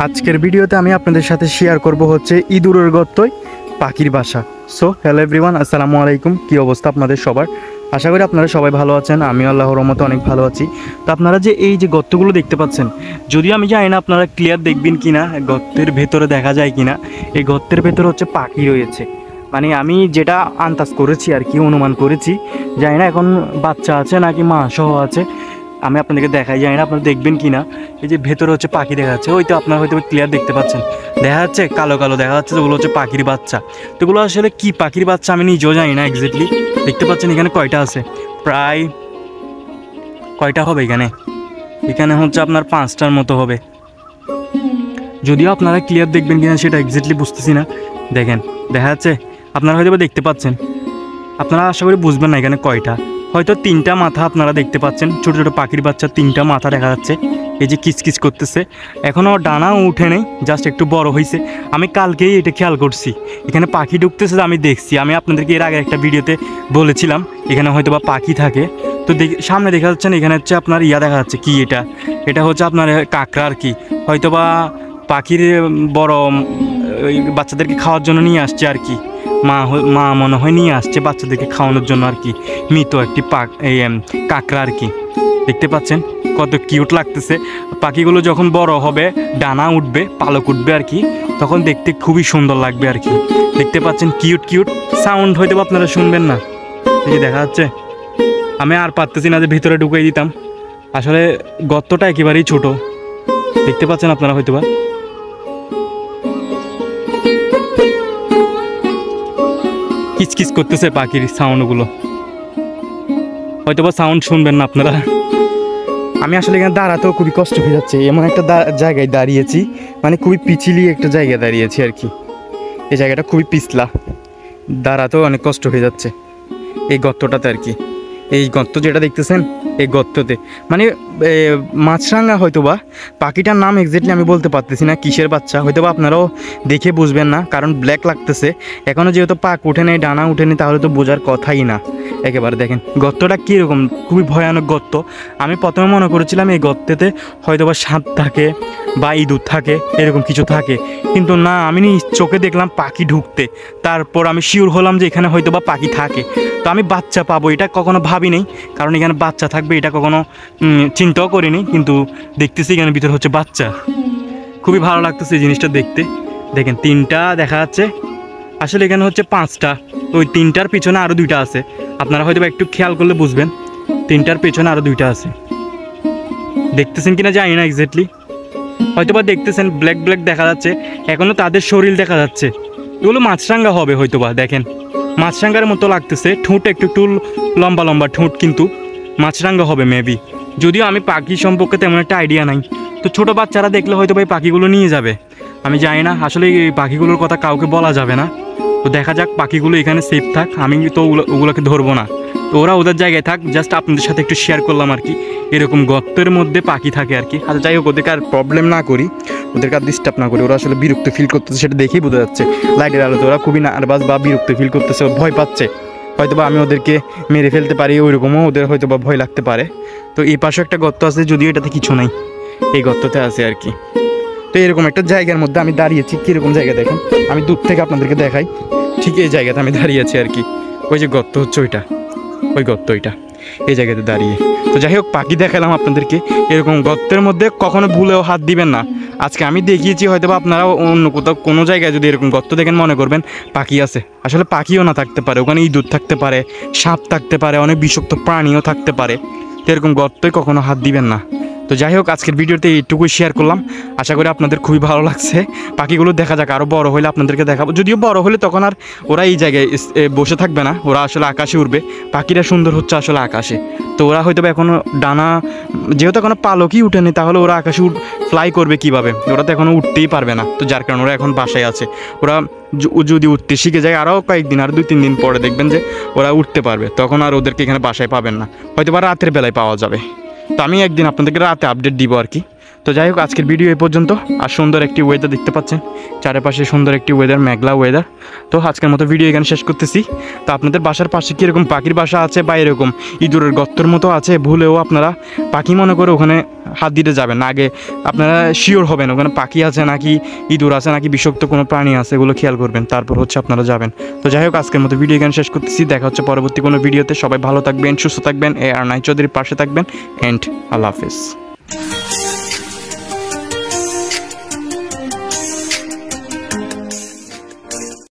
আজকের ভিডিওতে আমি আপনাদের সাথে শেয়ার করব হচ্ছে ইঁদুরের গর্তয় পাখির বাসা। সো হ্যালো এভরিওয়ান, আসসালামু আলাইকুম। কী অবস্থা আপনাদের সবার? আশা করি আপনারা সবাই ভালো আছেন। আমি আল্লাহর রহমতে অনেক ভালো আছি। তো আপনারা যে এই যে গর্তগুলো দেখতে পাচ্ছেন, যদিও আমি জানি না আপনারা ক্লিয়ার দেখবেন কি না, গর্তের ভেতরে দেখা যায় কি না। এই গর্তের ভেতরে হচ্ছে পাখি রয়েছে, মানে আমি যেটা আন্দাজ করেছি আর কি, অনুমান করেছি। জানি না এখন বাচ্চা আছে নাকি মা সহ আছে, আমি আপনাদেরকে দেখাই, জানি না আপনারা দেখবেন কি না। এই যে ভেতরে হচ্ছে পাখি দেখা যাচ্ছে, ওই তো আপনারা হয়তো ক্লিয়ার দেখতে পাচ্ছেন, দেখা যাচ্ছে কালো কালো দেখা যাচ্ছে, ওগুলো হচ্ছে পাখির বাচ্চা। তো এগুলো আসলে কি পাখির বাচ্চা আমি নিজেও জানি না এক্স্যাক্টলি। দেখতে পাচ্ছেন এখানে কয়টা আছে, প্রায় কয়টা হবে এখানে, এখানে হচ্ছে আপনার 5টার মতো হবে। যদিও আপনারা ক্লিয়ার দেখবেন কিনা সেটা এক্স্যাক্টলি বুঝতেছি না। দেখেন দেখা যাচ্ছে, আপনারা হয়তো দেখতে পাচ্ছেন, আপনারা আশা করি বুঝবেন না এখানে কয়টা, হয়তো 3টা মাথা আপনারা দেখতে পাচ্ছেন। ছোটো ছোটো পাখির বাচ্চা 3টা মাথা দেখা যাচ্ছে। এই যে কিচকিচ করতেছে, এখনও ডানাও উঠে নেই, জাস্ট একটু বড় হয়েছে। আমি কালকেই এটা খেয়াল করছি, এখানে পাখি ঢুকতেছে, আমি দেখছি। আমি আপনাদেরকে এর আগে একটা ভিডিওতে বলেছিলাম এখানে হয়তো বা পাখি থাকে। তো সামনে দেখা যাচ্ছে না, এখানে হচ্ছে আপনার দেখা যাচ্ছে কি, এটা হচ্ছে আপনার কাঁকড়া আর কি। হয়তো বা পাখির বড় বাচ্চাদেরকে খাওয়ার জন্য নিয়ে আসছে আর কি। মা মনে হয় নিয়ে আসছে বাচ্চাদেরকে খাওয়ানোর জন্য আর কি, মৃত একটি কাঁকড়া আর কি। দেখতে পাচ্ছেন কত কিউট লাগতেছে। পাখিগুলো যখন বড় হবে, ডানা উঠবে, পালক উঠবে আর কি, তখন দেখতে খুবই সুন্দর লাগবে আর কি। দেখতে পাচ্ছেন কিউট কিউট। সাউন্ড হয়তো আপনারা শুনবেন না, এই দেখা যাচ্ছে। আমি আর পারতেছি না যে ভিতরে ঢুকিয়ে দিতাম, আসলে গর্তটা একেবারেই ছোট। দেখতে পাচ্ছেন আপনারা হয়তো বা, কিচকিচ করতেছে পাখির সাউন্ডগুলো, হয়তো বা সাউন্ড শুনবেন না আপনারা। আমি আসলে এখানে দাঁড়াতেও খুবই কষ্ট হয়ে যাচ্ছে, এমন একটা জায়গায় দাঁড়িয়েছি, মানে খুবই পিছিলি একটা জায়গায় দাঁড়িয়েছি আর কি। এই জায়গাটা খুবই পিছলা, দাঁড়াতেও অনেক কষ্ট হয়ে যাচ্ছে এই গর্তটাতে আর কি। এই গর্ত যেটা দেখতেছেন, এই গর্ততে মানে মাছরাঙা হয়তো বা, পাখিটার নাম এক্স্যাক্টলি আমি বলতে পারতেছি না কিসের বাচ্চা, হয়তো বা আপনারাও দেখে বুঝবেন না, কারণ ব্ল্যাক লাগতেছে। এখনও যেহেতু পাক উঠে নেই, ডানা উঠে নেই, তাহলে তো বোঝার কথাই না একেবারে। দেখেন গর্তটা কীরকম, খুবই ভয়ানক গর্ত। আমি প্রথমে মনে করেছিলাম এই গর্তেতে হয়তো বা সাপ থাকে বা ইঁদুর থাকে, এরকম কিছু থাকে, কিন্তু না, আমি চোখে দেখলাম পাখি ঢুকতে। তারপর আমি শিওর হলাম যে এখানে হয়তো বা পাখি থাকে। তো আমি বাচ্চা পাবো এটা কখনো ভাবিনি, কারণ এখানে বাচ্চা থাকবে এটা কখনো চিন্তাও করিনি, কিন্তু দেখতেছি এখানে ভিতরে হচ্ছে বাচ্চা। খুবই ভালো লাগতেছে এই জিনিসটা দেখতে। দেখেন 3টা দেখা যাচ্ছে, আসলে এখানে হচ্ছে 5টা, ওই 3টার পিছনে আরও 2টা আছে। আপনারা হয়তো একটু খেয়াল করলে বুঝবেন, 3টার পেছনে আরও 2টা আছে। দেখতেছেন কিনা জানি না এক্স্যাক্টলি, হয়তো বা দেখতেছেন ব্ল্যাক ব্ল্যাক দেখা যাচ্ছে, এখনও তাদের শরীর দেখা যাচ্ছে। এগুলো মাছরাঙা হবে হয়তো বা, দেখেন মাছরাঙার মতো লাগতেছে, ঠোঁট একটু একটু লম্বা লম্বা ঠোঁট, কিন্তু মাছরাঙা হবে মেবি। যদিও আমি পাখি সম্পর্কে তেমন একটা আইডিয়া নাই, তো ছোটো বাচ্চারা দেখলে হয়তো বা এই পাখিগুলো নিয়ে যাবে, আমি জানি না। আসলে এই পাখিগুলোর কথা কাউকে বলা যাবে না। তো দেখা যাক, পাখিগুলো এখানে সেফ থাক, আমি তো ওগুলোকে ধরবো না, তো ওরা ওদের জায়গায় থাক। জাস্ট আপনাদের সাথে একটু শেয়ার করলাম আর কি, এরকম গর্তের মধ্যে পাখি থাকে আর কি। আচ্ছা যাই হোক, ওদেরকে আর প্রবলেম না করি, ওদেরকে আর ডিস্টার্ব না করি। ওরা আসলে বিরক্ত ফিল করতেছে, সেটা দেখেই বোঝা যাচ্ছে লাইটের আলোতে। ওরা খুবই নার্ভাস বা বিরক্ত ফিল করতেছে, ভয় পাচ্ছে। হয়তো বা আমি ওদেরকে মেরে ফেলতে পারি, ওইরকমও ওদের হয়তো বা ভয় লাগতে পারে। তো এই পাশে একটা গর্ত আছে, যদিও এটাতে কিছু নাই, এই গর্ততে আছে আর কি। তো এরকম একটা জায়গার মধ্যে আমি দাঁড়িয়েছি। কীরকম জায়গা দেখেন, আমি দূর থেকে আপনাদেরকে দেখাই, ঠিক এই জায়গাতে আমি দাঁড়িয়েছি আর কি। ওই যে গর্ত হচ্ছে ওইটা, ওই গর্ত ওইটা, এই জায়গাতে দাঁড়িয়ে। তো যাই হোক, পাখি দেখালাম আপনাদেরকে। এরকম গর্তের মধ্যে কখনো ভুলেও হাত দিবেন না। আজকে আমি দেখিয়েছি, হয়তো বা আপনারা অন্য কোথাও কোনো জায়গায় যদি এরকম গর্ত দেখেন, মনে করবেন পাখি আছে। আসলে পাখিও না থাকতে পারে, ওখানে ইঁদুর থাকতে পারে, সাপ থাকতে পারে, অনেক বিষাক্ত প্রাণীও থাকতে পারে। তো এরকম গর্তই কখনো হাত দিবেন না। তো যাই হোক, আজকের ভিডিওতে এইটুকুই শেয়ার করলাম, আশা করি আপনাদের খুবই ভালো লাগছে। পাখিগুলো দেখা যাক, আরও বড় হলে আপনাদেরকে দেখাবো। যদিও বড় হলে তখন আর ওরা এই জায়গায় বসে থাকবে না, ওরা আসলে আকাশে উঠবে। পাখিরা সুন্দর হচ্ছে আসলে আকাশে। তো ওরা হয়তো এখনও ডানা, যেহেতু এখনও পালকই উঠেনি, তাহলে ওরা আকাশে ফ্লাই করবে কীভাবে? ওরা তো এখনও উঠতেই পারবে না। তো যার কারণে ওরা এখন বাসায় আছে। ওরা যদি উঠতে শিখে যায়, আরও কয়েকদিন, আর 2-3 দিন পরে দেখবেন যে ওরা উঠতে পারবে, তখন আর ওদেরকে এখানে বাসায় পাবেন না, হয়তো বা রাতের বেলায় পাওয়া যাবে। তো আমি একদিন আপনাদেরকে রাতে আপডেট দিব আর কি। তো যাই হোক, আজকের ভিডিও এই পর্যন্ত। আর সুন্দর একটি ওয়েদার দেখতে পাচ্ছেন, চারপাশে সুন্দর একটি ওয়েদার, মেঘলা ওয়েদার। তো আজকের মতো ভিডিও এখানে শেষ করতেছি। তো আপনাদের বাসার পাশে কীরকম পাখির বাসা আছে বা এরকম ইঁদুরের গর্তের মতো আছে, ভুলেও আপনারা পাখি মনে করে ওখানে হাত দিতে যাবেন না, আগে আপনারা শিওর হবেন ওখানে পাখি আছে নাকি ইঁদুর আছে নাকি বিষাক্ত কোনো প্রাণী আছে, এগুলো খেয়াল করবেন, তারপর হচ্ছে আপনারা যাবেন। তো যাই হোক, আজকের মতো ভিডিও এখানে শেষ করতেছি। দেখা হচ্ছে পরবর্তী কোনো ভিডিওতে। সবাই ভালো থাকবেন, সুস্থ থাকবেন, AR9 চৌধুরীর পাশে থাকবেন, অ্যান্ড আল্লাহ হাফেজ।